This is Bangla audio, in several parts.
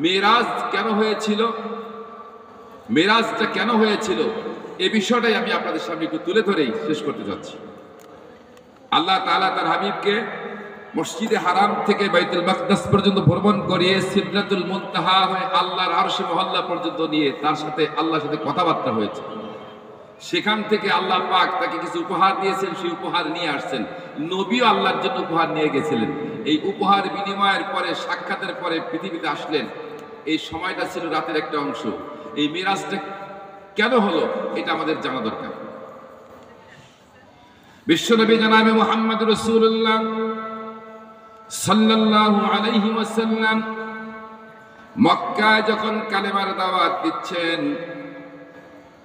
মেরাজ কেন হয়েছিল, মেরাজটা কেন হয়েছিল এই বিষয়টাই আমি আপনাদের সামনে একটু তুলে ধরেই শেষ করতে যাচ্ছি। আল্লাহ তাআলা তার হাবিবকে মসজিদে হারাম থেকে বাইতুল মাকদাস পর্যন্ত ভ্রমণ করিয়ে সিদরাতুল মুনতাহা হয়ে আল্লাহর আরশে মহল্লা পর্যন্ত নিয়ে তার সাথে আল্লাহর সাথে কথাবার্তা হয়েছে। সেখান থেকে আল্লাহ পাক তাকে কিছু উপহার দিয়েছেন, সেই উপহার নিয়ে আসছেন। নবীও আল্লাহর জন্য উপহার নিয়ে গেছিলেন। এই উপহার বিনিময়ের পরে, সাক্ষাতের পরে পৃথিবীতে আসলেন। এই সময়টা ছিল রাতের একটা অংশ। এই মিরাজটা কেন হলো এটা আমাদের জানা দরকার। বিশ্বনবী জনাবে মুহাম্মদ রাসূলুল্লাহ সাল্লাল্লাহু আলাইহি ওয়াসাল্লাম মক্কায় যখন কালেমার দাওয়াত দিচ্ছেন,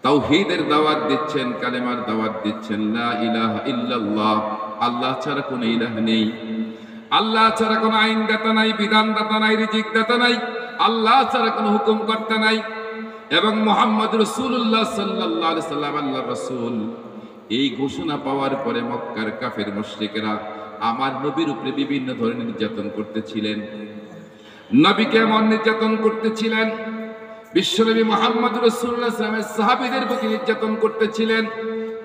তাওহীদের দাওয়াত দিচ্ছেন, কালেমার দাওয়াত দিচ্ছেন, লা ইলাহা ইল্লাল্লাহ, আল্লাহ ছাড়া কোনো ইলাহ নেই, আল্লাহ ছাড়া কোনো আইনদাতা নাই, বিধানদাতা নাই, রিজিকদাতা নাই, আল্লাহ ছাড়া কোনো হুকুমকর্তা নাই, এবং মুহাম্মদ রাসূলুল্লাহ সাল্লাল্লাহু আলাইহি সাল্লাম আল্লাহর রাসূল। এই ঘোষণা পাওয়ার পরে মক্কার কাফের মুশরিকরা আমার নবীর উপরে বিভিন্ন ধরনের নির্যাতন করতেছিলেন। নবীকে এমন নির্যাতন করতেছিলেন, বিশ্বনবী মুহাম্মদ রাসূলুল্লাহ সাল্লাল্লাহু আলাইহি ওয়াসাল্লামের সাহাবীদের প্রতি নির্যাতন করতেছিলেন।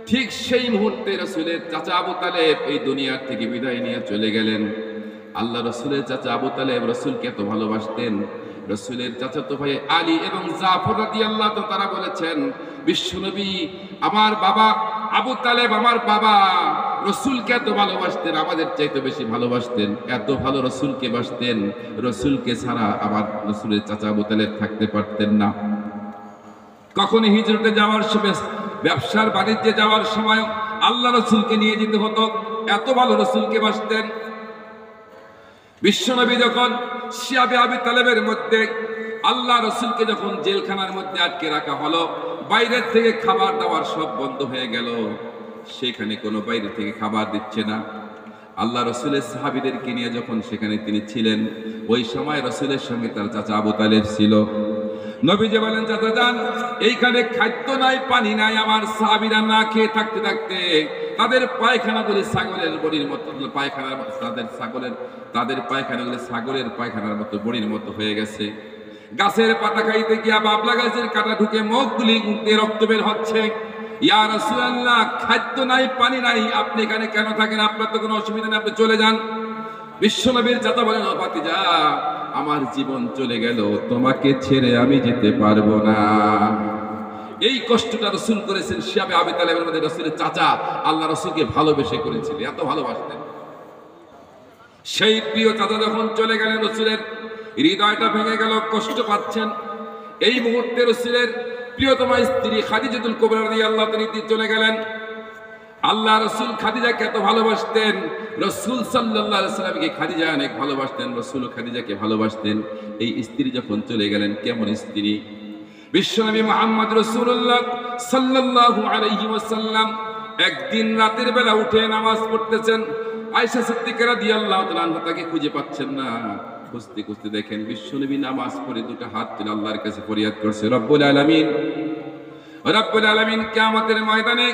ঠিক সেই মুহূর্তে রাসূলের চাচা আবু তালেব এই দুনিয়া থেকে বিদায় নিয়ে চলে গেলেন। আল্লাহ রাসূলের চাচা আবু তালেব রাসূলকে এত ভালোবাসতেন, রাসূলের চাচাতো ভাই আলী এবং জাফর রাদিয়াল্লাহু তাআলা তারা বলেছেন, বিশ্বনবী আমার বাবা আবু তালেব, আমার বাবা রাসূলকে এত ভালোবাসতেন, আমাদের চাইতে বেশি ভালোবাসতেন, এত ভালো রাসূলকে বাসতেন, রাসূলকে ছাড়া আমার রাসূলের চাচা আবু তালেব থাকতে পারতেন না। কখনো হিজরতে যাওয়ার সময়, ব্যবসার বাণিজ্যে যাওয়ার সময় আল্লাহ রাসূলকে নিয়ে যেতে হতো, এত ভালো রাসূলকে বাসতেন। বিশ্বনবী যখন শিয়াবে আবি তালেবের মধ্যে আল্লাহ রাসূলকে যখন জেলখানার মধ্যে আটকে রাখা হলো, বাইরের থেকে খাবার দাবার সব বন্ধ হয়ে গেল, সেখানে কোনো বাইরে থেকে খাবার দিচ্ছে না। আল্লাহ রাসূলের সাহাবীদেরকে নিয়ে যখন সেখানে তিনি ছিলেন, ওই সময় রাসূলের সঙ্গে তার চাচা আবু তালেব ছিল। নবীজি বলেন, চাচা যান, এইখানে খাদ্য নাই, পানি নাই, আমার সাহাবীরা না খেয়ে থাকতে থাকতে তাদের পায়খানাগুলি ছাগলের বড়ির মতো, পায়খানার তাদের পায়খানাগুলি ছাগলের পায়খানার মতো বড়ির মতো হয়ে গেছে। গাছের পাতা খাইতে গিয়া বাবলা গাছের কাঁটা ঢুকে মুখগুলি মুখে রক্ত বের হচ্ছে। ইয়া রাসূলুল্লাহ, খাদ্য নাই, পানি নাই, আপনি এখানে কেন থাকেন? আপনার তো কোনো অসুবিধা নেই, আপনি চলে যান। বিশ্বনবীর চাচা বলেন, ও ভাতিজা, আমার জীবন চলে গেল, তোমাকে ছেড়ে আমি যেতে পারবো না। এই কষ্টটা রাসূল করেছেন শিয়াবে আবি তালেবের মধ্যে। রাসূলের চাচা আল্লাহ রাসূলকে ভালোবেসে করেছিলেন, এত ভালোবাসতেন। সেই প্রিয় চাচা যখন চলে গেলেন, রাসূলের হৃদয়টা ভেঙে গেল, কষ্ট পাচ্ছেন। এই মুহূর্তে রাসূলের প্রিয়তমা স্ত্রী খাদিজাতুল কুবরা রাদিয়াল্লাহু তাআলা চলে গেলেন। আল্লাহ রাসূল খাদিজাকে এত ভালোবাসতেন, রাসূল সাল্লাল্লাহু আলাইহি ওয়াসাল্লামকে খাদিজা অনেক ভালোবাসতেন, রাসূল খাদিজাকে ভালোবাসতেন। এই স্ত্রী যখন চলে গেলেন, কেমন স্ত্রী! বিশ্বনবী মুহাম্মদ রাসূলুল্লাহ সাল্লাল্লাহু আলাইহি ওয়াসাল্লাম একদিন রাতের বেলা উঠে নামাজ পড়তেছেন। আয়েশা সিদ্দিকা রাদিয়াল্লাহু তাআলা আনহা তাকে খুঁজে পাচ্ছেন না। খুঁজতে খুঁজতে দেখেন বিশ্বনবী নামাজ পড়ে দুটো হাত তুলে আল্লাহর কাছে ফরিয়াদ করছে, রব্বুল আলামিন, রব্বুল আলামিন, কিয়ামতের ময়দানে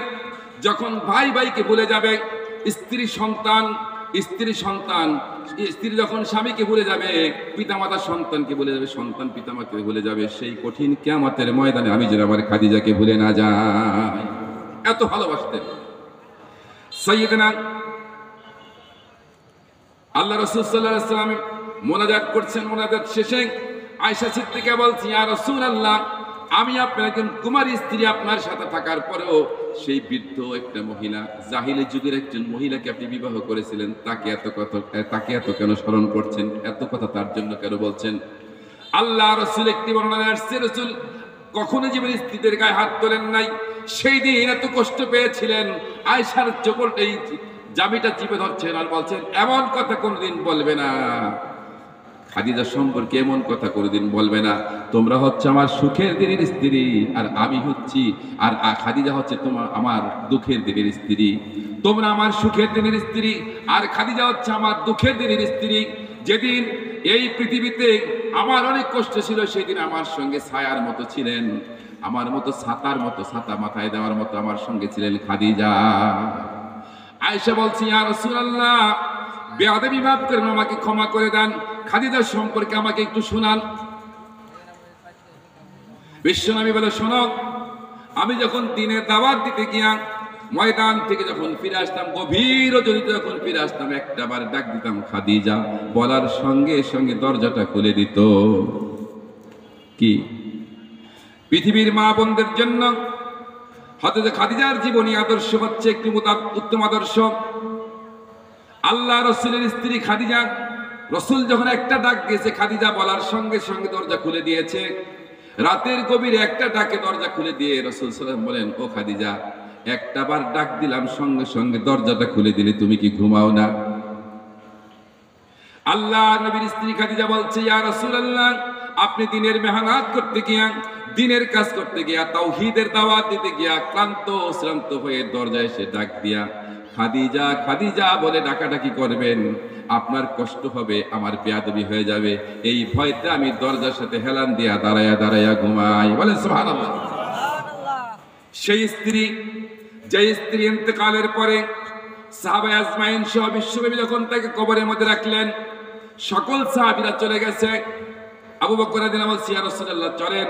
যখন ভাই ভাইকে ভুলে যাবে, স্ত্রী সন্তান, স্ত্রী যখন স্বামীকে ভুলে যাবে, পিতামাতা সন্তানকে ভুলে যাবে, সন্তান পিতামাতাকে ভুলে যাবে, সেই কঠিন কিয়ামতের ময়দানে আমি যেন আমার খাদিজাকে ভুলে না যাই। এত ভালোবাসতেন। সাইয়েদনা আল্লাহ রাসূল সাল্লাল্লাহু আলাইহি ওয়াসাল্লাম মোনাজাত করছেন। মোনাজাত শেষে আয়েশা সিদ্দিকা বলছেন, ইয়া রাসূলুল্লাহ, আমি আপনার একজন কুমারী স্ত্রী, আপনার সাথে থাকার পরেও সেই বৃদ্ধ একটা মহিলা, জাহিলি যুগের একজন মহিলাকে আপনি বিবাহ করেছিলেন, তাকে এত কেন স্মরণ করছেন? এত কথা তার জন্য কেন বলছেন? আল্লাহ রাসূল একটি বর্ণনায় আসছে, রাসূল কখনো জীবনে স্ত্রীদের গায়ে হাত তোলেন নাই। সেই দিন এত কষ্ট পেয়েছিলেন, আয়েশার চোখে এই জামিটা চিপে ধরছেন আর বলছেন, এমন কথা কোনোদিন বলবে না, খাদিজা সম্পর্কে এমন কথা কোনোদিন বলবে না। তোমরা হচ্ছে আমার সুখের দিনের স্ত্রী, আর আমি হচ্ছি, আর খাদিজা হচ্ছে আমার দুঃখের দিনের স্ত্রী। তোমরা আমার সুখের দিনের স্ত্রী, আর খাদিজা হচ্ছে আমার দুঃখের দিনের স্ত্রী। যেদিন এই পৃথিবীতে আমার অনেক কষ্ট ছিল, সেদিন আমার সঙ্গে ছায়ার মতো ছিলেন, আমার মতো ছাতার মতো, ছাতা মাথায় দেওয়ার মতো আমার সঙ্গে ছিলেন খাদিজা। আয়েশা বলছি, ইয়া রাসূলুল্লাহ, বেয়াদবি মাফ করেন, আমাকে ক্ষমা করে দেন, খাদিজার সম্পর্কে আমাকে একটু শোনান। বিশ্বনবী বলে, শোনো, আমি যখন দিনের দাওয়াত দিতে গিয়া ময়দান থেকে যখন ফিরে আসতাম, গভীর রজনীতে যখন ফিরে আসতাম, একটা বার ডাক দিতাম খাদিজা, বলার সঙ্গে সঙ্গে দরজাটা খুলে দিত। কি পৃথিবীর মা বোনদের জন্য হযরত খাদিজার জীবনী আদর্শ হচ্ছে একটি উত্তম আদর্শ। আল্লাহ রসুলের স্ত্রী খাদিজা, রসুল যখন একটা ডাক দিয়েছে, খাদিজা বলার সঙ্গে সঙ্গে দরজা খুলে দিয়েছে। রাতের গভীরে একটা ডাকে দরজা খুলে দিয়ে রসুল সাল্লাল্লাহু আলাইহি ওয়াসাল্লাম বলেন, ও খাদিজা, একটা বার ডাক দিলাম, সঙ্গে সঙ্গে দরজাটা খুলে দিলে, তুমি কি ঘুমাও না? আল্লাহ নবীর স্ত্রী খাদিজা বলছে, ইয়া রাসূলুল্লাহ, আপনি দিনের মেহনত করতে গিয়া, দিনের কাজ করতে গিয়া, তাওহীদের দাওয়াত দিতে গিয়া ক্লান্ত শ্রান্ত হয়ে দরজায় এসে ডাক দিয়া খাদিজা খাদিজা বলে ডাকাডাকি করবেন, আপনার কষ্ট হবে, আমার বেয়াদবি হয়ে যাবে, এই ভয়তে আমি দরজার সাথে হেলান দিয়া দাঁড়ায়া দাঁড়ায়া ঘুমাই। বলেন সুবহানাল্লাহ। সেই স্ত্রী, যে স্ত্রী ইন্তেকালের পরে সাহাবায়ে আজমাইন সহ বিশ্বনবী যখন তাকে কবরের মধ্যে রাখলেন, সকল সাহাবীরা চলে গেছে। আবু বকর রাদিয়াল্লাহু আনহু বলছেন, ইয়া রাসূলুল্লাহ, চলেন।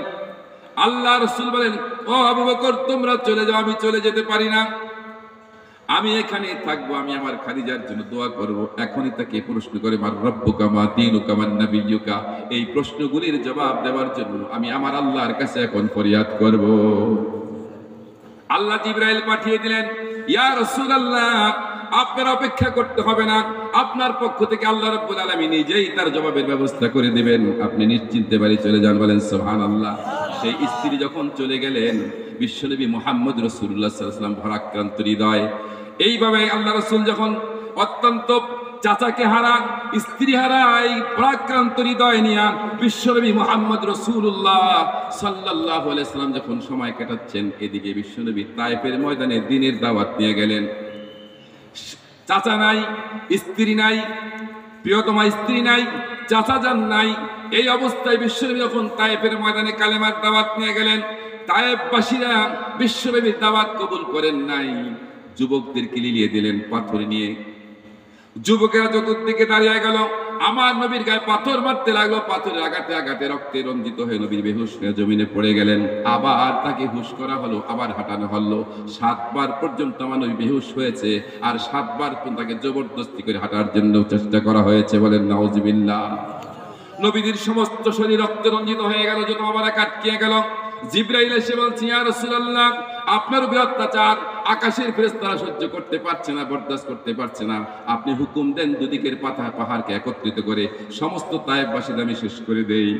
আল্লাহ রাসূল বলেন, ও আবু বকর, তোমরা চলে যাও, আমি চলে যেতে পারি না, আমি এখানে থাকবো, আমি আমার খাদিজার জন্য দোয়া করব। এখনই তাকে প্রশ্ন করে, মার রব্বুকা মা দীনুকা মান নাবিয়্যুকা, এই প্রশ্নগুলির জবাব দেওয়ার জন্য আমি আমার আল্লাহর কাছে এখন ফরিয়াদ করব। আল্লাহ জিবরাইল পাঠিয়ে দিলেন, ইয়া রাসূলুল্লাহ, আপনার অপেক্ষা করতে হবে না, আপনার পক্ষ থেকে আল্লাহ রাব্বুল আলামিন নিজেই তার জবাবের ব্যবস্থা করে দিবেন, আপনি নিশ্চিন্তে বাড়ি চলে যান। বলেন সুবহানাল্লাহ। সেই স্ত্রী যখন চলে গেলেন, বিশ্বনবী মুহাম্মদ রাসূলুল্লাহ সাল্লাল্লাহু আলাইহি ওয়াসাল্লাম ভারাক্রান্ত হৃদয়, এইভাবে আল্লাহ রাসূল যখন অত্যন্ত চাচাকে হারা, স্ত্রী হারা, এই পরাক্রান্ত হৃদয় নিয়ে বিশ্বনবী মুহাম্মদ রাসূলুল্লাহ সাল্লাল্লাহু আলাইহি ওয়াসাল্লাম যখন সময় কাটাচ্ছেন, এদিকে বিশ্বনবী তায়েফের ময়দানে দ্বীনের দাওয়াত নিয়ে গেলেন। চাচা নাই, স্ত্রী নাই, প্রিয়তমা স্ত্রী নাই, চাচা যান নাই, এই অবস্থায় বিশ্বনবী যখন তায়েফের ময়দানে কালেমার দাওয়াত নিয়ে গেলেন, তায়েফবাসীরা বিশ্বনবীর দাওয়াত কবুল করেন নাই, যুবকদেরকে লিলিয়ে দিলেন পাথর নিয়ে। যুবকেরা চতুর্দিকে দাঁড়িয়ে গেল, আমার নবীর গায়ে পাথর মারতে লাগলো, পাথরের আঘাতে আঘাতে রক্তে রঞ্জিত হয়ে নবী বেহুশ হয়ে জমিনে পড়ে গেলেন। আবার তাকে হুশ করা হলো, আবার হাঁটানো হলো, 7 বার পর্যন্ত আমার নবী বেহুশ হয়েছে, আর 7 বার তাকে জবরদস্তি করে হাঁটার জন্য চেষ্টা করা হয়েছে। বলেন নাউজুবিল্লাহ। নবীর সমস্ত শরীর রক্তে রঞ্জিত হয়ে গেল, যত মোবারক আটকে গেল। জিবরাইল এসে বলছে, ইয়া রাসূলুল্লাহ, আপনার উপর অত্যাচার আকাশের ফেরেশতারা সহ্য করতে পারছে না, বরদাস্ত করতে পারছে না, আপনি হুকুম দেন দুদিকের পাহাড়কে একত্রিত করে সমস্ত তায়েফবাসীদের আমি শেষ করে দেই।